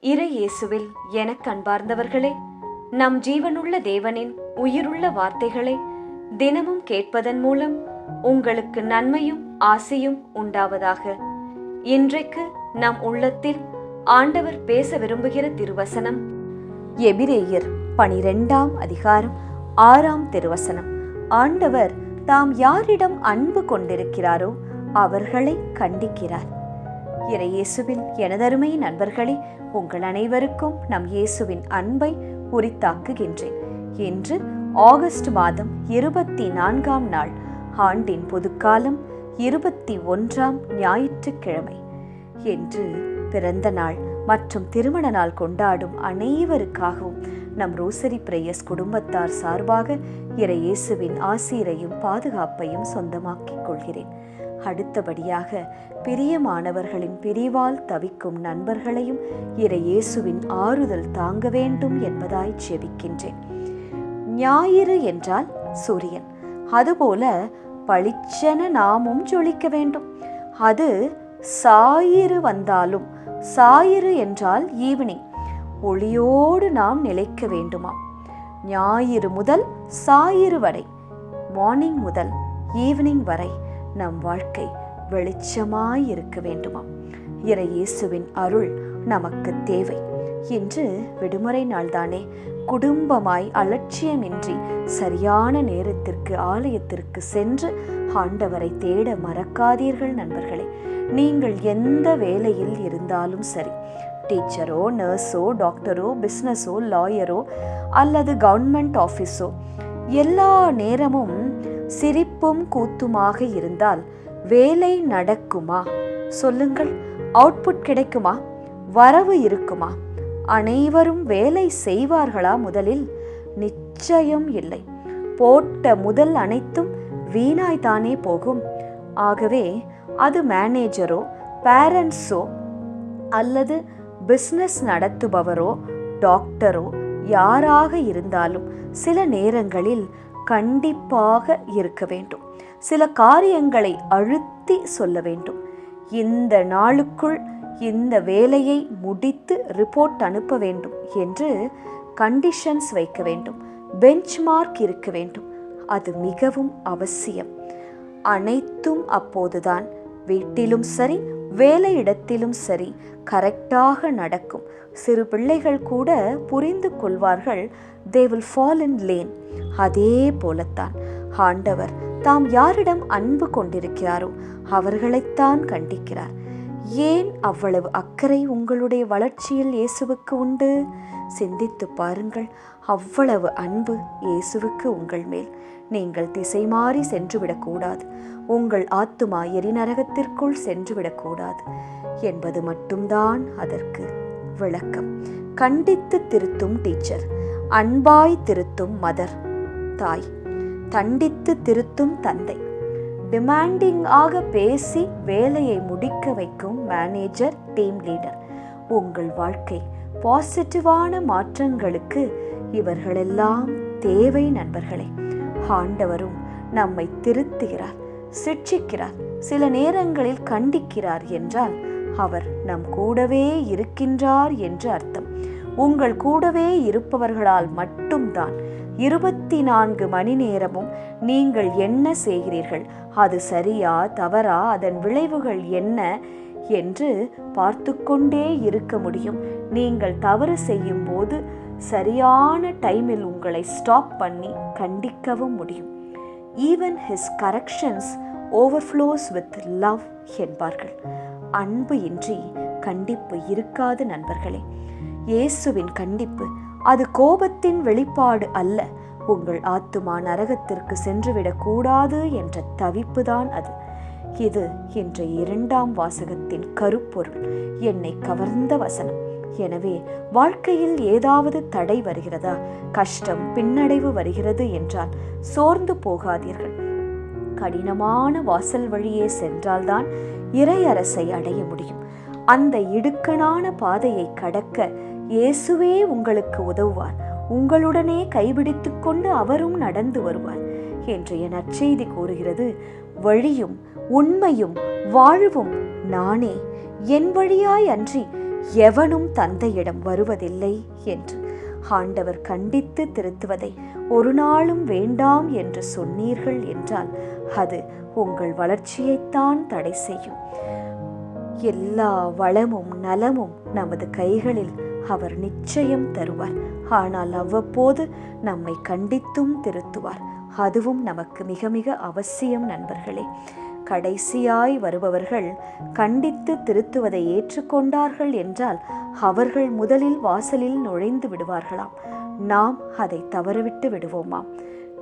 இறை இயேசுவில் எனக் அன்பார்ந்தவர்களே, நம் ஜீவனுள்ள தேவனின் உயிருள்ள வார்த்தைகளை தினமும் கேட்பதன் மூலம் உங்களுக்கு நன்மையும் ஆசையும் உண்டாவதாக. இன்றைக்கு நம் உள்ளத்தில் ஆண்டவர் பேச விரும்புகிற திருவசனம் எபிரேயர் 12ஆம் அதிகாரம் 6ஆம் திருவசனம். ஆண்டவர் தாம் யாரிடம் அன்பு கொண்டிருக்கிறாரோ அவர்களை கண்டிக்கிறார். இறை இயேசுவில் எனதருமை நண்பர்களே, உங்கள் அனைவருக்கும் நம் இயேசுவின் அன்பை உரித்தாக்குகின்றேன். இன்று ஆகஸ்ட் மாதம் 24ஆம் நாள், ஆண்டின் பொதுக்காலம் 21ஆம் ஞாயிற்றுக்கிழமை. என்று பிறந்த நாள் மற்றும் திருமண நாள் கொண்டாடும் அனைவருக்காகவும் நம் ரோசரி பிரேயர்ஸ் குடும்பத்தார் சார்பாக இறை இயேசுவின் ஆசீரையும் பாதுகாப்பையும் சொந்தமாக்கிக் கொள்கிறேன். அடுத்தபடியாக பிரியமானவர்களின் பிரிவால் தவிக்கும் நண்பர்களையும் இறை இயேசுவின் ஆறுதல் தாங்க வேண்டும் என்பதாய் ஜெபிக்கின்றேன். ஞாயிறு என்றால் சூரியன், அதுபோல பளிச்சென நாமும் ஜொலிக்க வேண்டும். அது சாயிறு வந்தாலும், சாயிறு என்றால் ஈவினிங், ஒளியோடு நாம் நிலைக்க வேண்டுமாம். ஞாயிறு முதல் சாயிறு வரை, மார்னிங் முதல் ஈவினிங் வரை நம் வாழ்க்கை வெளிச்சமாயிருக்க வேண்டுமாம். இறை இயேசுவின் அருள் நமக்கு தேவை. இன்று விடுமுறை நாள்தானே. குடும்பமாய் அலட்சியமின்றி சரியான நேரத்திற்கு ஆலயத்திற்கு சென்று ஆண்டவரை தேட மறக்காதீர்கள் நண்பர்களே. நீங்கள் எந்த வேலையில் இருந்தாலும் சரி, டீச்சரோ, நர்ஸோ, டாக்டரோ, பிஸ்னஸோ, லாயரோ அல்லது கவர்மெண்ட் ஆஃபீஸோ, எல்லா நேரமும் சிரிப்பும் கூத்துமாக இருந்தால் வேலை நடக்குமா? சொல்லுங்கள். அவுட்புட் கிடைக்குமா? வரவு இருக்குமா? அனைவரும் வேலை செய்வார்களா? முதலில் நிச்சயம் இல்லை. போட்ட முதல் அனைத்தும் வீணாய்தானே போகும். ஆகவே அது மேனேஜரோ, பேரண்ட்ஸோ அல்லது பிஸ்னஸ் நடத்துபவரோ, டாக்டரோ யாராக இருந்தாலும் சில நேரங்களில் கண்டிப்பாக இருக்க வேண்டும். சில காரியங்களை அழுத்தி சொல்ல வேண்டும். இந்த நாளுக்குள் இந்த வேலையை முடித்து ரிப்போர்ட் அனுப்ப வேண்டும் என்று கண்டிஷன்ஸ் வைக்க வேண்டும். பெஞ்ச்மார்க் இருக்க வேண்டும். அது மிகவும் அவசியம். அனைத்தும் அப்போதுதான் வீட்டிலும் சரி, வேலையிடத்திலும் சரி கரெக்டாக நடக்கும். சிறு பிள்ளைகள் கூட புரிந்து கொள்வார்கள். they will fall in lane. அதே போலத்தான் ஆண்டவர் தாம் யாரிடம் அன்பு கொண்டிருக்கிறாரோ அவர்களைத்தான் கண்டிக்கிறார். ஏன் அவ்வளவு அக்கறை உங்களுடைய வளர்ச்சியில் இயேசுவுக்கு உண்டு? சிந்தித்து பாருங்கள். அவ்வளவு அன்பு இயேசுவுக்கு உங்கள் மேல். நீங்கள் திசை மாறி சென்றுவிடக்கூடாது. உங்கள் ஆத்துமா எரிநரகத்திற்குள் சென்றுவிடக்கூடாது என்பது மட்டும்தான் அதற்கு விளக்கம். கண்டித்து திருத்தும் டீச்சர், அன்பாய் திருத்தும் மதர், தாய், தண்டித்து திருத்தும் தந்தை, டிமாண்டிங் ஆக பேசி வேலையை முடிக்க வைக்கும் மேனேஜர், டீம் லீடர். உங்கள் வாழ்க்கை பாசிட்டிவான மாற்றங்களுக்கு இவர்களெல்லாம் தேவை நண்பர்களே. ஆண்டவரும் நம்மை திருத்துகிறார், சிட்சிக்கிறார், சில நேரங்களில் கண்டிக்கிறார் என்றால் அவர் நம் கூடவே இருக்கின்றார் என்று அர்த்தம். உங்கள் கூடவே இருப்பவர்களால் மட்டும்தான் 24 மணி நேரமும் நீங்கள் என்ன செய்கிறீர்கள், அது சரியா தவறா, அதன் விளைவுகள் என்ன என்று பார்த்து கொண்டே இருக்க முடியும். நீங்கள் தவறு செய்யும் போது சரியான டைமில் உங்களை ஸ்டாப் பண்ணி கண்டிக்கவும் முடியும். Even his corrections overflows with love என்பார்கள். அன்பு இன்றி கண்டிப்பு இருக்காது நண்பர்களே. இயேசுவின் கண்டிப்பு அது கோபத்தின் வெளிப்பாடு அல்ல. உங்கள் ஆத்துமா நரகத்திற்கு சென்றுவிடக்கூடாது என்ற தவிப்புதான் அது. இது இன்றைய 2ஆம் வாசகத்தின் கருப்பொருள். என்னை கவர்ந்த வசனம். எனவே வாழ்க்கையில் ஏதாவது தடை வருகிறதா, கஷ்டம், பின்னடைவு வருகிறது என்றால் சோர்ந்து போகாதீர்கள். கடினமான வாசல் வழியே சென்றால்தான் இறையரசை அடைய முடியும். அந்த இடுக்கணான பாதையை கடக்க இயேசுவே உங்களுக்கு உதவுவார். உங்களுடனே கைபிடித்து கொண்டு அவரும் நடந்து வருவார். இன்றைய நற்செய்தி கூறுகிறது, வழியும் உண்மையும் வாழ்வும் நானே, என் வழியாய் அன்றி எவனும் தந்தையிடம் வருவதில்லை என்று ஆண்டவர் கண்டித்து திருத்துவதை ஒரு நாளும் வேண்டாம் என்று சொன்னீர்கள் என்றால் அது உங்கள் வளர்ச்சியைத்தான் தடை செய்யும். எல்லா வளமும் நலமும் நமது கைகளில் அவர் நிச்சயம் தருவார். ஆனால் அவ்வப்போது நம்மை கண்டித்தும் திருத்துவார். அதுவும் நமக்கு மிக மிக அவசியம் நண்பர்களே. கடைசியாய் வருபவர்கள் கண்டித்து திருத்துவதை ஏற்றுக்கொண்டார்கள் என்றால் அவர்கள் முதலில் வாசலில் நுழைந்து விடுவார்களாம். நாம் அதை தவறவிட்டு விடுவோமாம்.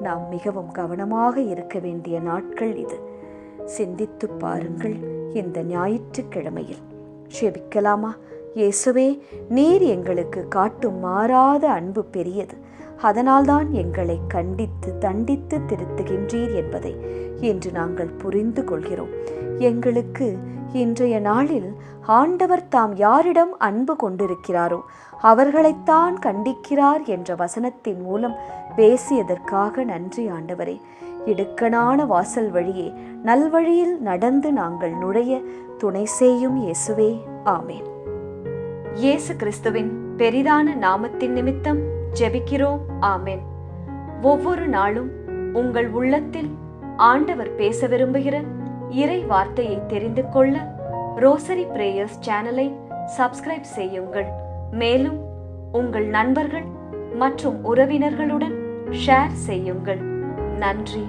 நாம் மிகவும் கவனமாக இருக்க வேண்டிய நாட்கள் இது. சிந்தித்து பாருங்கள். இந்த ஞாயிற்றுக்கிழமையில் ஜெபிக்கலாமா? இயேசுவே, நீர் எங்களுக்கு காட்டும் மாறாத அன்பு பெரியது. அதனால்தான் எங்களை கண்டித்து தண்டித்து திருத்துகின்றீர் என்பதை இன்று நாங்கள் புரிந்து கொள்கிறோம். எங்களுக்கு இன்றைய நாளில் ஆண்டவர் தாம் யாரிடம் அன்பு கொண்டிருக்கிறாரோ அவர்களைத்தான் கண்டிக்கிறார் என்ற வசனத்தின் மூலம் பேசியதற்காக நன்றி ஆண்டவரே. இடுக்கணான வாசல் வழியே நல்வழியில் நடந்து நாங்கள் நுழைய துணை செய்யும் இயேசுவே. ஆமேன். இயேசு கிறிஸ்துவின் பெரிதான நாமத்தின் நிமித்தம் ஜெபிக்கிறோம். ஆமேன். ஒவ்வொரு நாளும் உங்கள் உள்ளத்தில் ஆண்டவர் பேச விரும்புகிற இறை வார்த்தையை தெரிந்து கொள்ள ரோசரி பிரேயர்ஸ் சேனலை சப்ஸ்கிரைப் செய்யுங்கள். மேலும் உங்கள் நண்பர்கள் மற்றும் உறவினர்களுடன் ஷேர் செய்யுங்கள். நன்றி.